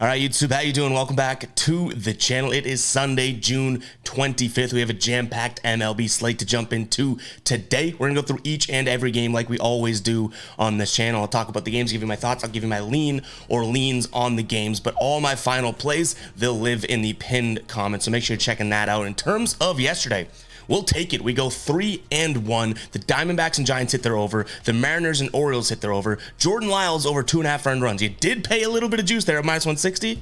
All right, YouTube, how you doing? Welcome back to the channel. It is Sunday, June 25th. We have a jam-packed MLB slate to jump into today. We're gonna go through each and every game like we always do on this channel. I'll talk about the games, give you my thoughts. I'll give you my lean or leans on the games, but all my final plays, they'll live in the pinned comments. So make sure you're checking that out. In terms of yesterday, we'll take it. We go 3-1. The Diamondbacks and Giants hit their over. The Mariners and Orioles hit their over. Jordan Lyles over 2.5 earned runs. You did pay a little bit of juice there at -160,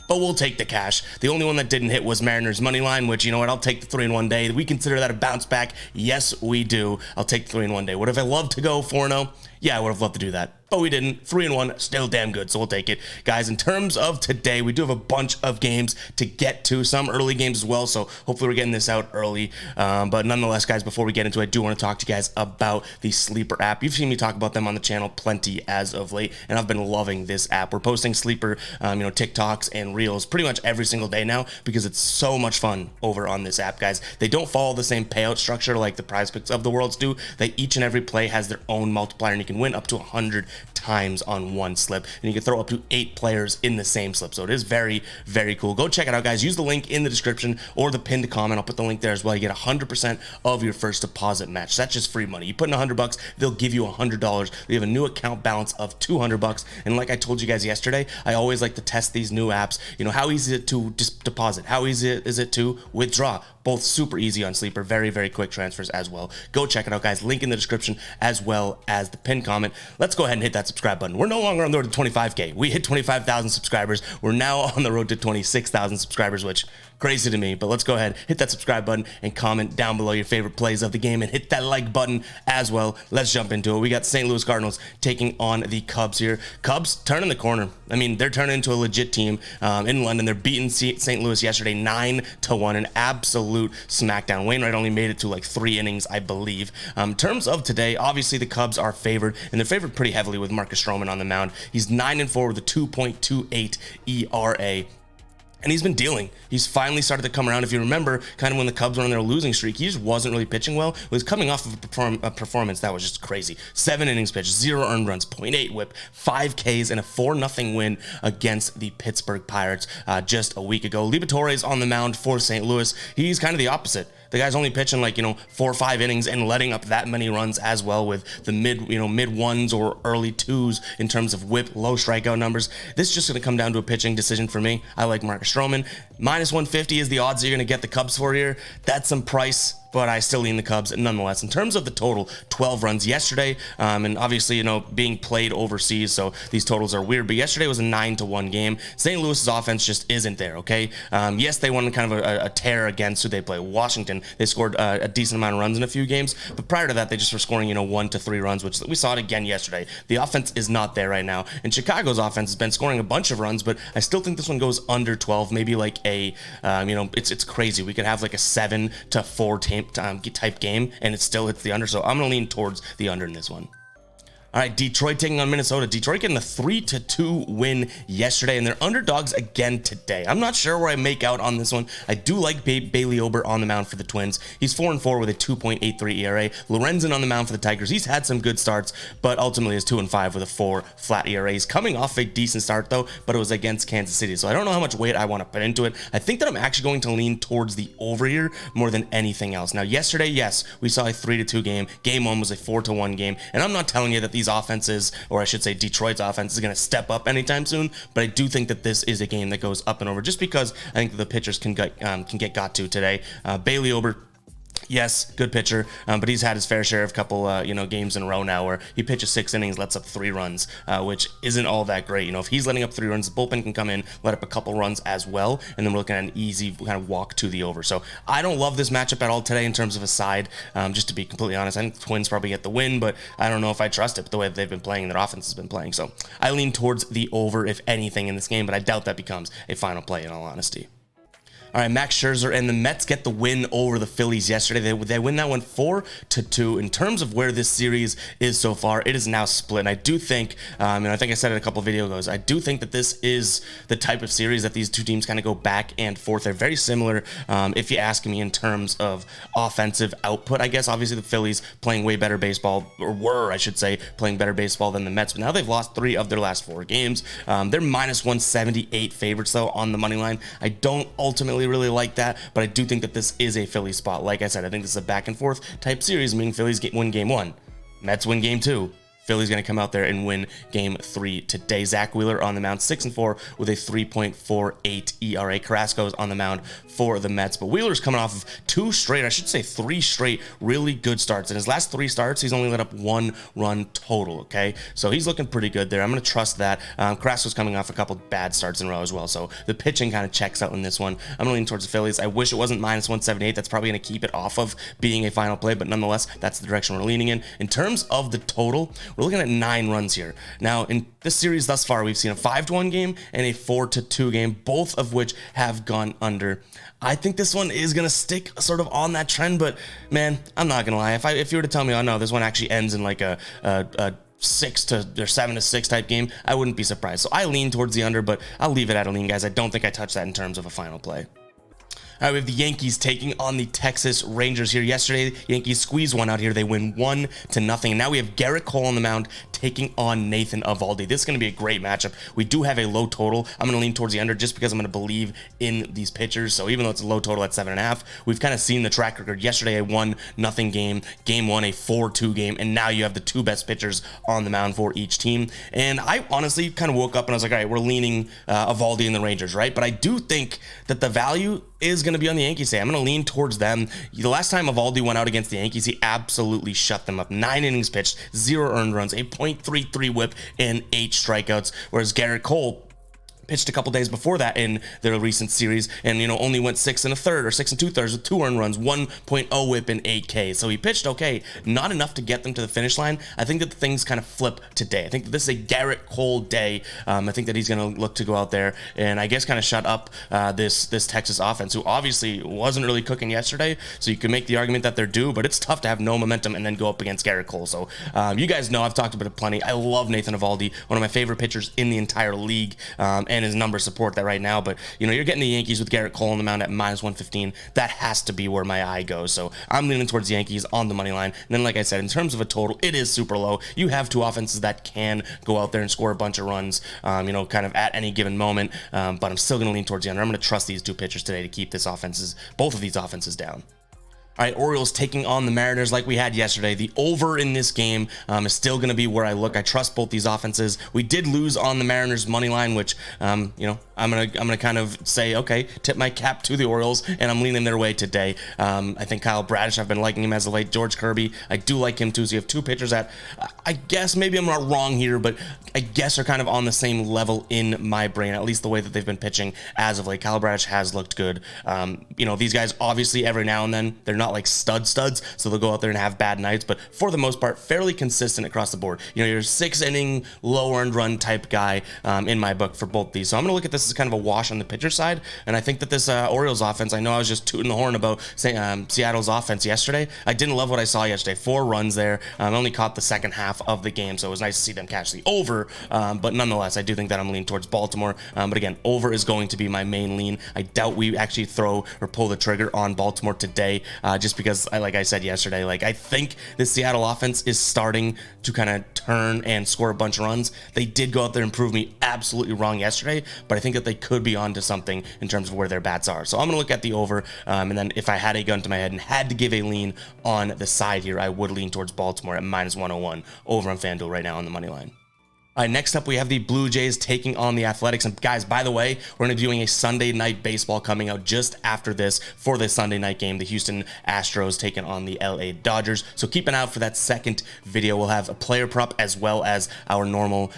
but we'll take the cash. The only one that didn't hit was Mariners money line, which, you know what, I'll take the 3-1 day. We consider that a bounce back. Yes, we do. I'll take the 3-1 day. Would have I loved to go 4-0? Yeah, I would have loved to do that, but we didn't. 3-1, still damn good, so we'll take it. Guys, in terms of today, we do have a bunch of games to get to, some early games as well, so hopefully we're getting this out early. But nonetheless, guys, before we get into it, I do want to talk to you guys about the Sleeper app. You've seen me talk about them on the channel plenty as of late, and I've been loving this app. We're posting Sleeper, TikToks and Reels pretty much every single day now because it's so much fun over on this app, guys. They don't follow the same payout structure like the Prize Picks of the worlds do. They each and every play has their own multiplier, and you can win up to 100 times on one slip, and you can throw up to 8 players in the same slip. So it is very, very cool. Go check it out, guys. Use the link in the description or the pinned comment. I'll put the link there as well. You get 100% of your first deposit match. That's just free money. You put in $100, they'll give you $100. We have a new account balance of $200, and like I told you guys yesterday, I always like to test these new apps. You know, how easy is it to just deposit? How easy is it to withdraw? Both super easy on Sleeper. Very, very quick transfers as well. Go check it out, guys. Link in the description as well as the pinned comment. Let's go ahead and hit that subscribe button. We're no longer on the road to 25K. We hit 25,000 subscribers. We're now on the road to 26,000 subscribers, which crazy to me, but let's go ahead, hit that subscribe button and comment down below your favorite plays of the game and hit that like button as well. Let's jump into it. We got St. Louis Cardinals taking on the Cubs here. Cubs turning the corner. I mean, they're turning into a legit team in London. They're beating St. Louis yesterday 9-1, an absolute smackdown. Wainwright only made it to like 3 innings, I believe. In terms of today, obviously the Cubs are favored, and they're favored pretty heavily with Marcus Stroman on the mound. He's 9-4 with a 2.28 ERA. And he's been dealing. He's finally started to come around. If you remember, kind of when the Cubs were on their losing streak, he just wasn't really pitching well. He was coming off of a performance that was just crazy. 7 innings pitched, 0 earned runs, .8 whip, 5 Ks, and a 4-0 win against the Pittsburgh Pirates just a week ago. Liberatore is on the mound for St. Louis. He's kind of the opposite. The guy's only pitching like, 4 or 5 innings and letting up that many runs as well with the mid 1s or early 2s in terms of whip, low strikeout numbers. This is just going to come down to a pitching decision for me. I like Marcus Stroman. -150 is the odds you're going to get the Cubs for here. That's some price, but I still lean the Cubs nonetheless. In terms of the total, 12 runs yesterday, and obviously, being played overseas, so these totals are weird, but yesterday was a 9-1 game. St. Louis's offense just isn't there, okay? Yes, they won kind of a tear against who they play, Washington. They scored a decent amount of runs in a few games, but prior to that, they just were scoring, 1 to 3 runs, which we saw it again yesterday. The offense is not there right now, and Chicago's offense has been scoring a bunch of runs, but I still think this one goes under 12, maybe like a, it's crazy. We could have like a 7-4 type game, and it still hits the under, so I'm going to lean towards the under in this one. All right, Detroit taking on Minnesota. Detroit getting a 3-2 win yesterday, and they're underdogs again today. I'm not sure where I make out on this one. I do like Bailey Ober on the mound for the Twins. He's 4-4 with a 2.83 ERA. Lorenzen on the mound for the Tigers. He's had some good starts, but ultimately is 2-5 with a 4 flat ERA. He's coming off a decent start, though, but it was against Kansas City, so I don't know how much weight I want to put into it. I think that I'm actually going to lean towards the over here more than anything else. Now, yesterday, yes, we saw a 3-2 game. Game 1 was a 4-1 game, and I'm not telling you that these offenses, or I should say Detroit's offense, is going to step up anytime soon, but I do think that this is a game that goes up and over just because I think the pitchers can get got to today. Bailey Ober, yes, good pitcher, but he's had his fair share of couple, games in a row now where he pitches 6 innings, lets up 3 runs, which isn't all that great. If he's letting up 3 runs, the bullpen can come in, let up a couple runs as well, and then we're looking at an easy kind of walk to the over. So I don't love this matchup at all today in terms of a side, just to be completely honest. I think the Twins probably get the win, but I don't know if I trust it the way that they've been playing and their offense has been playing. So I lean towards the over, if anything, in this game, but I doubt that becomes a final play in all honesty. All right, Max Scherzer and the Mets get the win over the Phillies yesterday. They win that one 4-2. In terms of where this series is so far, it is now split. And I do think, and I think I said it a couple of videos ago, I do think that this is the type of series that these two teams kind of go back and forth. They're very similar, if you ask me, in terms of offensive output. I guess obviously the Phillies playing way better baseball, or were, I should say, playing better baseball than the Mets. But now they've lost 3 of their last 4 games. They're minus 178 favorites, though, on the money line. I don't ultimately really like that, but I do think that this is a Philly spot. Like I said, I think this is a back and forth type series, meaning Phillies win game 1, Mets win game 2. Philly's going to come out there and win game 3 today. Zach Wheeler on the mound, 6-4 with a 3.48 ERA. Carrasco's on the mound for the Mets, but Wheeler's coming off of 2 straight, I should say 3 straight, really good starts. In his last 3 starts, he's only let up 1 run total, okay? So he's looking pretty good there. I'm going to trust that. Carrasco's coming off a couple bad starts in a row as well, so the pitching kind of checks out in this one. I'm going to lean towards the Phillies. I wish it wasn't minus 178. That's probably going to keep it off of being a final play, but nonetheless, that's the direction we're leaning in. In terms of the total, we're looking at 9 runs here. Now, in this series thus far, we've seen a 5-1 game and a 4-2 game, both of which have gone under. I think this one is going to stick sort of on that trend, but man, I'm not going to lie. If you were to tell me, oh no, this one actually ends in like a 7-6 type game, I wouldn't be surprised. So I lean towards the under, but I'll leave it at a lean, guys. I don't think I touch that in terms of a final play. All right, we have the Yankees taking on the Texas Rangers here. Yesterday, Yankees squeeze one out here. They win 1-0. And now we have Garrett Cole on the mound taking on Nathan Eovaldi. This is going to be a great matchup. We do have a low total. I'm going to lean towards the under just because I'm going to believe in these pitchers. So even though it's a low total at 7.5, we've kind of seen the track record. Yesterday, a 1-0 game. Game 1, a 4-2 game. And now you have the 2 best pitchers on the mound for each team. And I honestly kind of woke up and I was like, all right, we're leaning Eovaldi and the Rangers, right? But I do think that the value is going to be on the Yankees side. I'm going to lean towards them. The last time Eovaldi went out against the Yankees, he absolutely shut them up. 9 innings pitched, 0 earned runs, a .33 whip, and 8 strikeouts. Whereas Garrett Cole pitched a couple days before that in their recent series and, only went 6 1/3 or 6 2/3 with 2 earned runs, 1.0 whip, and 8 Ks. So he pitched okay, not enough to get them to the finish line. I think that the things kind of flip today. I think that this is a Garrett Cole day. I think that he's going to look to go out there and I guess kind of shut up this Texas offense, who obviously wasn't really cooking yesterday. So you can make the argument that they're due, but it's tough to have no momentum and then go up against Garrett Cole. So you guys know I've talked about it plenty. I love Nathan Eovaldi, one of my favorite pitchers in the entire league, and his numbers support that right now. But you're getting the Yankees with Garrett Cole on the mound at minus 115. That has to be where my eye goes. So I'm leaning towards the Yankees on the money line. And then, like I said, in terms of a total, it is super low. You have 2 offenses that can go out there and score a bunch of runs, kind of at any given moment. But I'm still going to lean towards the under. I'm going to trust these 2 pitchers today to keep both of these offenses down. All right, Orioles taking on the Mariners like we had yesterday. The over in this game is still going to be where I look. I trust both these offenses. We did lose on the Mariners money line, which I'm gonna kind of say, okay, tip my cap to the Orioles, and I'm leaning their way today. I think Kyle Bradish, I've been liking him as of late. George Kirby, I do like him too. So you have 2 pitchers that I guess maybe I'm not wrong here, but I guess are kind of on the same level in my brain, at least the way that they've been pitching as of late. Kyle Bradish has looked good. These guys obviously every now and then they're not like studs, so they'll go out there and have bad nights, but for the most part, fairly consistent across the board. You're 6-inning, low earned run type guy in my book for both these. So I'm going to look at this as kind of a wash on the pitcher side, and I think that this Orioles offense, I know I was just tooting the horn about saying Seattle's offense yesterday. I didn't love what I saw yesterday. 4 runs there. I only caught the second half of the game, so it was nice to see them catch the over, but nonetheless, I do think that I'm leaning towards Baltimore, but again, over is going to be my main lean. I doubt we actually throw or pull the trigger on Baltimore today, just because, like I said yesterday, I think the Seattle offense is starting to kind of turn and score a bunch of runs. They did go out there and prove me absolutely wrong yesterday, but I think that they could be onto something in terms of where their bats are. So I'm going to look at the over, and then if I had a gun to my head and had to give a lean on the side here, I would lean towards Baltimore at minus 101 over on FanDuel right now on the money line. All right, next up, we have the Blue Jays taking on the Athletics. And guys, by the way, we're going to be doing a Sunday night baseball coming out just after this for the Sunday night game. The Houston Astros taking on the LA Dodgers. So keep an eye out for that second video. We'll have a player prop as well as our normal,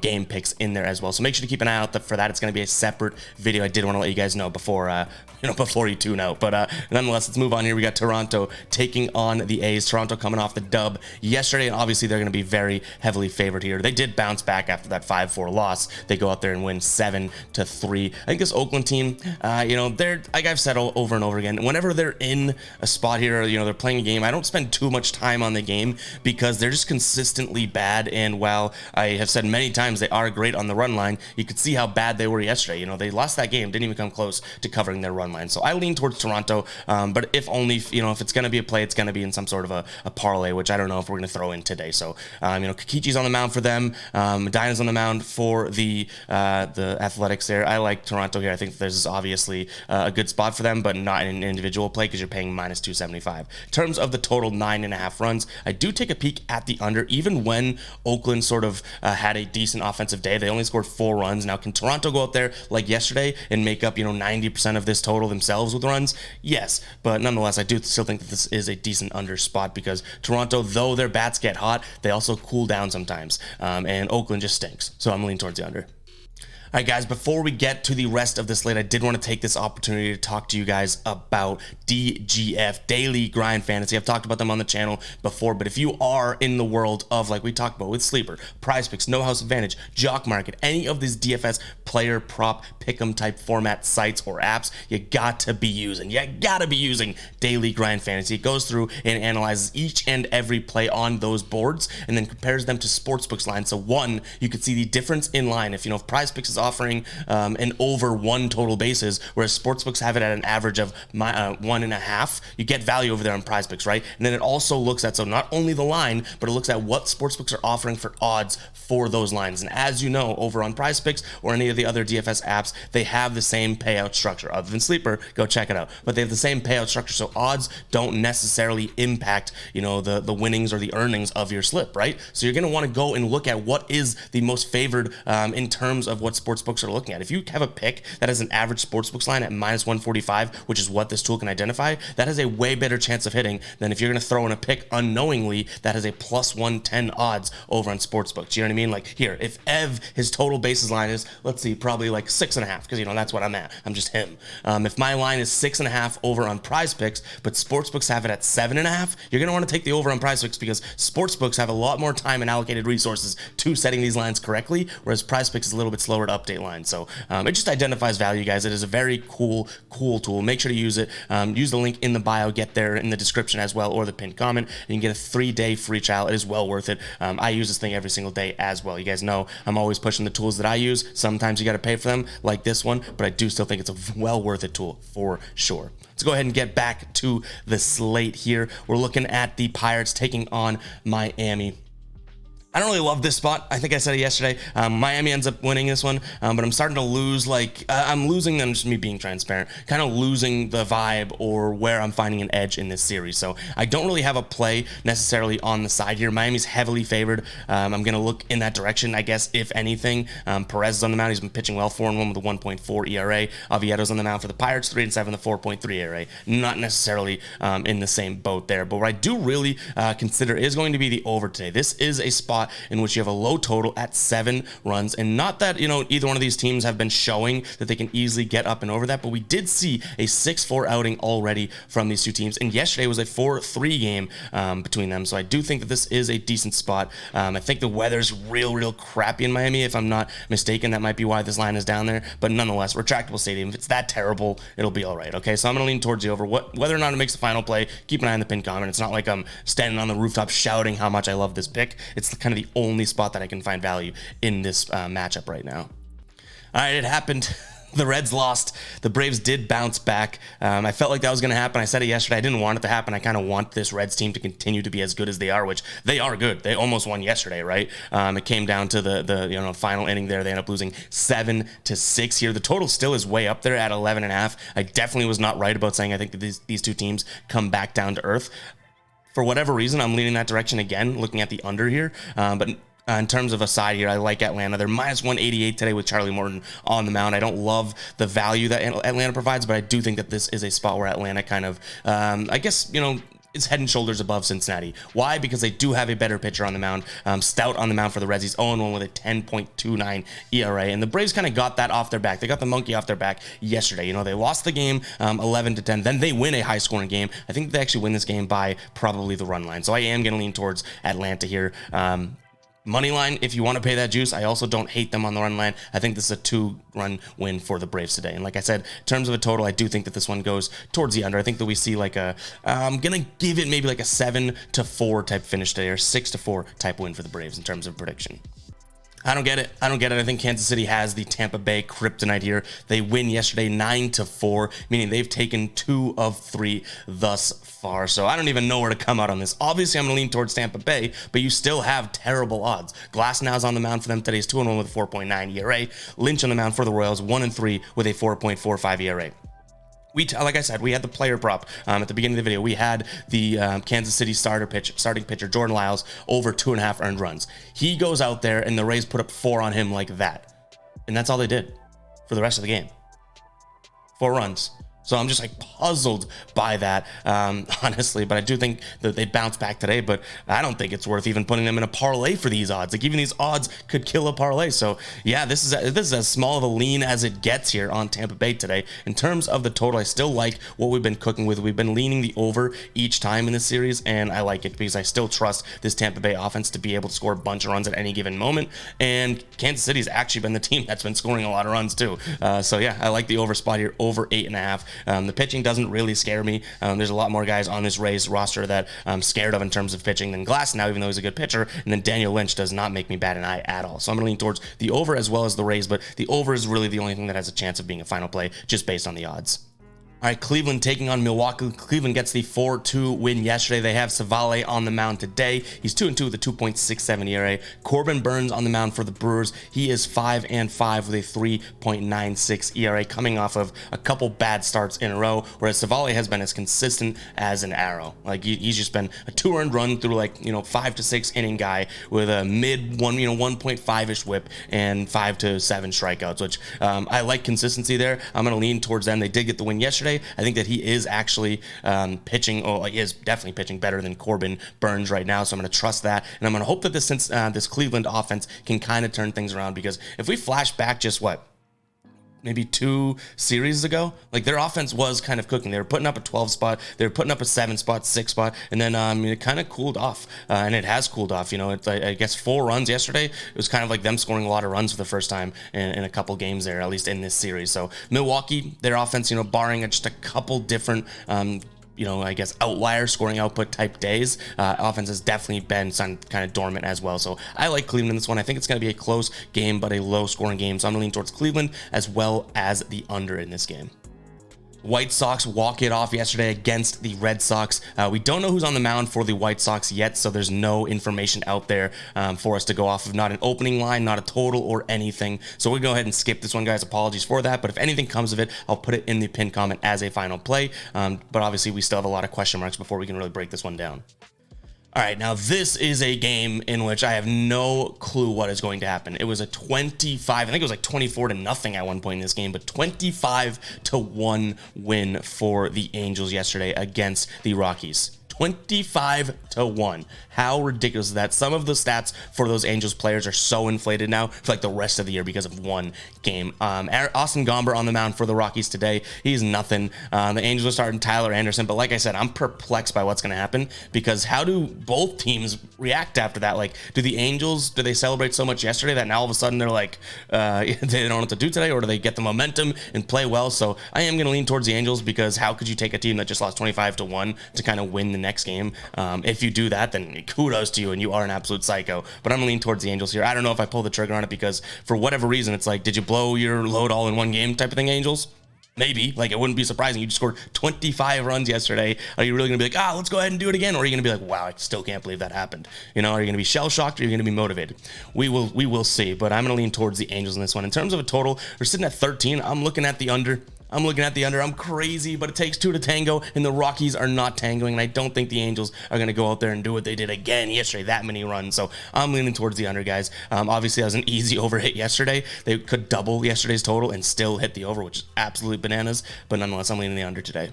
game picks in there as well. So make sure to keep an eye out for that. It's going to be a separate video. I did want to let you guys know before you tune out. But nonetheless, let's move on here. We got Toronto taking on the A's. Toronto coming off the dub yesterday, and obviously they're going to be very heavily favored here. They did bounce bounce back after that 5-4 loss. They go out there and win 7-3. I think this Oakland team, they're, like I've said over and over again, whenever they're in a spot here, they're playing a game, I don't spend too much time on the game because they're just consistently bad. And while I have said many times they are great on the run line, you could see how bad they were yesterday. They lost that game, didn't even come close to covering their run line. So I lean towards Toronto, but if only, if it's going to be a play, it's going to be in some sort of a parlay, which I don't know if we're going to throw in today. So, Kikichi's on the mound for them. Medina's on the mound for the Athletics there. I like Toronto here. I think this is obviously a good spot for them, but not an individual play because you're paying minus 275. In terms of the total 9.5 runs, I do take a peek at the under, even when Oakland sort of had a decent offensive day. They only scored 4 runs. Now, can Toronto go out there like yesterday and make up, 90% of this total themselves with runs? Yes, but nonetheless, I do still think that this is a decent under spot because Toronto, though their bats get hot, they also cool down sometimes, and Oakland just stinks. So I'm leaning towards the under. All right, guys, before we get to the rest of the slate, I did want to take this opportunity to talk to you guys about DGF, Daily Grind Fantasy. I've talked about them on the channel before, but if you are in the world of, like we talked about with Sleeper, Prize Picks, No House Advantage, Jock Market, any of these DFS player prop pick'em type format sites or apps, you got to be using Daily Grind Fantasy. It goes through and analyzes each and every play on those boards and then compares them to Sportsbook's line. So one, you could see the difference in line. If Prize Picks is offering an over 1 total bases, whereas sportsbooks have it at an average of 1.5. You get value over there on Prize Picks, right? And then it also looks at, so not only the line, but it looks at what sportsbooks are offering for odds for those lines. And as you know, over on Prize Picks or any of the other DFS apps, they have the same payout structure. Other than Sleeper, go check it out. But they have the same payout structure, so odds don't necessarily impact, the winnings or the earnings of your slip, right? So you're going to want to go and look at what is the most favored in terms of what sportsbooks are looking at. If you have a pick that has an average sportsbooks line at minus 145, which is what this tool can identify, that has a way better chance of hitting than if you're going to throw in a pick unknowingly that has a plus 110 odds over on sportsbooks. You know what I mean? Like here, if Ev, his total bases line is, let's see, probably like 6.5, because that's what I'm at. I'm just him. If my line is 6.5 over on Prize Picks, but sportsbooks have it at 7.5, you're going to want to take the over on Prize Picks because sportsbooks have a lot more time and allocated resources to setting these lines correctly, whereas Prize Picks is a little bit slower to update lines. So it just identifies value, guys. It is a very cool tool. Make sure to use it. Use the link in the bio, get there in the description as well, or the pinned comment, and you can get a 3-day free trial. It is well worth it. I use this thing every single day as well. You guys know I'm always pushing the tools that I use. Sometimes you got to pay for them, like this one, but I do still think it's a well worth it tool for sure. Let's go ahead and get back to the slate here. We're looking at the Pirates taking on Miami. I don't really love this spot. I think I said it yesterday. Miami ends up winning this one, but I'm starting to lose, I'm losing them, just me being transparent, kind of losing the vibe or where I'm finding an edge in this series. So I don't really have a play necessarily on the side here. Miami's heavily favored. I'm going to look in that direction, I guess, if anything. Perez is on the mound. He's been pitching well, 4-1 with a 1.4 ERA. Oviedo's on the mound for the Pirates, 3-7, the 4.3 ERA. Not necessarily in the same boat there, but what I do really consider is going to be the over today. This is a spot in which you have a low total at 7 runs, and not that either one of these teams have been showing that they can easily get up and over that, but we did see a 6-4 outing already from these two teams, and yesterday was a 4-3 game between them. So I do think that this is a decent spot. I think the weather's real crappy in Miami, if I'm not mistaken. That might be why this line is down there, but nonetheless, retractable stadium, if it's that terrible, it'll be all right. Okay, so I'm gonna lean towards the over. Whether or not it makes the final play, keep an eye on the pinned comment. It's not like I'm standing on the rooftop shouting how much I love this pick. It's kind of the only spot that I can find value in this matchup right now. All right, it happened. The Reds lost. The Braves did bounce back. I felt like that was going to happen. I said it yesterday. I didn't want it to happen. I kind of want this Reds team to continue to be as good as they are, which they are good. They almost won yesterday, right? It came down to the final inning there. They ended up losing 7-6 here. The total still is way up there at 11.5. I definitely was not right about saying I think that these two teams come back down to earth. For whatever reason, I'm leaning that direction again, looking at the under here. But in terms of a side here, I like Atlanta. They're minus 188 today with Charlie Morton on the mound. I don't love the value that Atlanta provides, but I do think that this is a spot where Atlanta kind of, is head and shoulders above Cincinnati. Why? Because they do have a better pitcher on the mound. Stout on the mound for the Reds. He's 0-1 with a 10.29 ERA. And the Braves kind of got that off their back. They got the monkey off their back yesterday. They lost the game 11-10. Then they win a high-scoring game. I think they actually win this game by probably the run line. So I am going to lean towards Atlanta here. Money line, if you want to pay that juice. I also don't hate them on the run line. I think this is a 2-run win for the Braves today. And like I said, in terms of a total, I do think that this one goes towards the under. I think that we see like I'm going to give it maybe like a 7-4 type finish today, or 6-4 type win for the Braves in terms of prediction. I don't get it. I think Kansas City has the Tampa Bay kryptonite here. They win yesterday 9-4, meaning they've taken 2 of 3 thus far. So I don't even know where to come out on this. Obviously, I'm going to lean towards Tampa Bay, but you still have terrible odds. Glasnow's on the mound for them today. He's 2-1 with a 4.9 ERA. Lynch on the mound for the Royals, 1-3 with a 4.45 ERA. Like I said, we had the player prop at the beginning of the video. We had the Kansas City starting pitcher, Jordan Lyles, over 2.5 earned runs. He goes out there, and the Rays put up 4 on him like that. And that's all they did for the rest of the game. 4 runs. So I'm just like puzzled by that, honestly. But I do think that they bounce back today. But I don't think it's worth even putting them in a parlay for these odds. Like, even these odds could kill a parlay. So yeah, this is as small of a lean as it gets here on Tampa Bay today. In terms of the total, I still like what we've been cooking with. We've been leaning the over each time in this series, and I like it because I still trust this Tampa Bay offense to be able to score a bunch of runs at any given moment. And Kansas City's actually been the team that's been scoring a lot of runs too. So yeah, I like the over spot here, over 8.5. The pitching doesn't really scare me. There's a lot more guys on this Rays roster that I'm scared of in terms of pitching than Glasnow, even though he's a good pitcher. And then Daniel Lynch does not make me bat an eye at all. So I'm going to lean towards the over as well as the Rays, but the over is really the only thing that has a chance of being a final play just based on the odds. All right, Cleveland taking on Milwaukee. Cleveland gets the 4-2 win yesterday. They have Savale on the mound today. He's 2-2 with a 2.67 ERA. Corbin Burns on the mound for the Brewers. He is 5-5 with a 3.96 ERA, coming off of a couple bad starts in a row, whereas Savale has been as consistent as an arrow. Like, he's just been a 2-earned run through 5 to 6 inning guy with a mid 1.5-ish whip and 5 to 7 strikeouts, which I like consistency there. I'm going to lean towards them. They did get the win yesterday. I think that he is actually pitching. He is definitely pitching better than Corbin Burns right now. So I'm going to trust that, and I'm going to hope that this Cleveland offense can kind of turn things around. Because if we flash back just maybe 2 series ago, like, their offense was kind of cooking. They were putting up a 12 spot, they were putting up a 7 spot, 6 spot, and then it kind of cooled off, and it has cooled off. It's, I guess, 4 runs yesterday. It was kind of like them scoring a lot of runs for the first time in a couple games there, at least in this series. So Milwaukee, their offense, barring just a couple different I guess outlier scoring output type days, offense has definitely been kind of dormant as well. So I like Cleveland in this one. I think it's going to be a close game, but a low scoring game. So I'm going to lean towards Cleveland as well as the under in this game. White Sox walk it off yesterday against the Red Sox. We don't know who's on the mound for the White Sox yet, so there's no information out there for us to go off of. Not an opening line, not a total or anything. So we'll go ahead and skip this one, guys. Apologies for that. But if anything comes of it, I'll put it in the pinned comment as a final play. But obviously, we still have a lot of question marks before we can really break this one down. All right, now this is a game in which I have no clue what is going to happen. It was a 25, I think it was like 24-0 at one point in this game, but 25-1 win for the Angels yesterday against the Rockies. 25-1. How ridiculous is that? Some of the stats for those Angels players are so inflated now for like the rest of the year because of one game. Austin Gomber on the mound for the Rockies today. He's nothing. The Angels are starting Tyler Anderson, but like I said, I'm perplexed by what's going to happen, because how do both teams react after that? Like, do they celebrate so much yesterday that now all of a sudden they're like, they don't know what to do today, or do they get the momentum and play well? So I am going to lean towards the Angels, because how could you take a team that just lost 25-1 to kind of win the next game? If you do that, then kudos to you, and you are an absolute psycho. But I'm leaning towards the Angels here. I don't know if I pull the trigger on it, because for whatever reason, it's like, did you blow your load all in one game type of thing, Angels? Maybe. Like, it wouldn't be surprising. You just scored 25 runs yesterday. Are you really going to be like, let's go ahead and do it again? Or are you going to be like, wow, I still can't believe that happened? Are you going to be shell-shocked, or are you going to be motivated? We will see. But I'm going to lean towards the Angels in this one. In terms of a total, we're sitting at 13. I'm looking at the under. I'm crazy, but it takes 2 to tango, and the Rockies are not tangoing, and I don't think the Angels are going to go out there and do what they did again yesterday, that many runs. So I'm leaning towards the under, guys. Obviously, that was an easy over hit yesterday. They could double yesterday's total and still hit the over, which is absolute bananas, but nonetheless, I'm leaning the under today.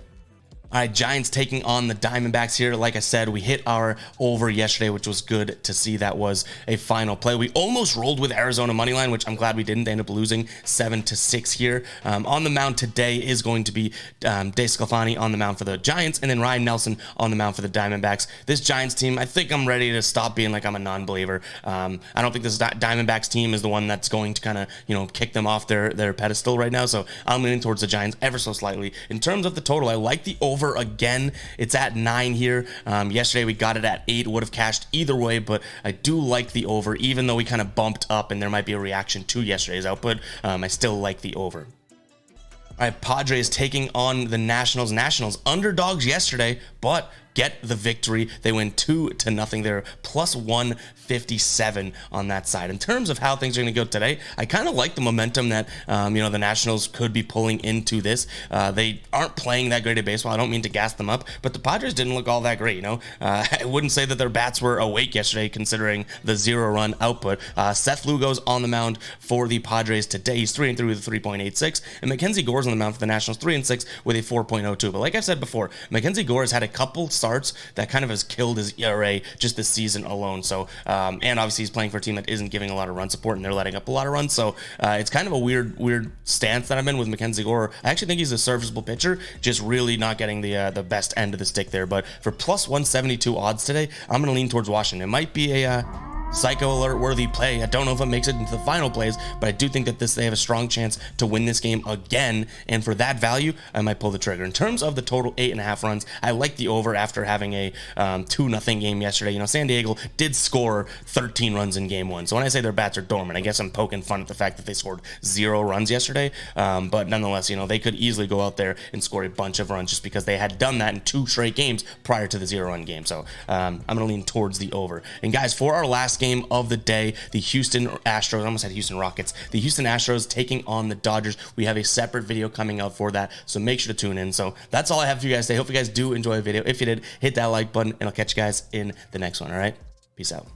All right, Giants taking on the Diamondbacks here. Like I said, we hit our over yesterday, which was good to see. That was a final play. We almost rolled with Arizona money line, which I'm glad we didn't. They ended up losing 7-6 here. On the mound today is going to be DeSclafani on the mound for the Giants, and then Ryan Nelson on the mound for the Diamondbacks. This Giants team, I think I'm ready to stop being like I'm a non-believer. I don't think this Diamondbacks team is the one that's going to kind of, kick them off their pedestal right now. So I'm leaning towards the Giants ever so slightly. In terms of the total, I like the over again. It's at 9 here. Yesterday we got it at 8. Would have cashed either way, but I do like the over, even though we kind of bumped up and there might be a reaction to yesterday's output. I still like the over. All right, Padres taking on the Nationals. Nationals underdogs yesterday, but get the victory. They win 2-0. They're plus 157 on that side. In terms of how things are going to go today, I kind of like the momentum that the Nationals could be pulling into this. They aren't playing that great at baseball. I don't mean to gas them up, but the Padres didn't look all that great. I wouldn't say that their bats were awake yesterday, considering the 0-run output. Seth Lugo's on the mound for the Padres today. He's 3-3 with a 3.86, and Mackenzie Gore's on the mound for the Nationals, 3-6 with a 4.02. But like I said before, Mackenzie Gore has had a couple starts that kind of has killed his ERA just this season alone. So, and obviously he's playing for a team that isn't giving a lot of run support, and they're letting up a lot of runs. So it's kind of a weird stance that I'm in with Mackenzie Gore. I actually think he's a serviceable pitcher, just really not getting the best end of the stick there. But for plus 172 odds today, I'm going to lean towards Washington. It might be a psycho alert worthy play. I don't know if it makes it into the final plays, but I do think that they have a strong chance to win this game again, and for that value I might pull the trigger. In terms of the total 8.5 runs, I like the over after having a 2-0 game yesterday. San Diego did score 13 runs in game 1, so when I say their bats are dormant, I guess I'm poking fun at the fact that they scored 0 runs yesterday, but nonetheless, they could easily go out there and score a bunch of runs just because they had done that in 2 straight games prior to the 0-run game. So I'm going to lean towards the over. And guys, for our last game of the day, the Houston Astros, I almost had Houston Rockets, the Houston Astros taking on the Dodgers. We have a separate video coming out for that, so make sure to tune in. So that's all I have for you guys today. Hope you guys do enjoy the video. If you did, hit that like button, and I'll catch you guys in the next one. All right, peace out.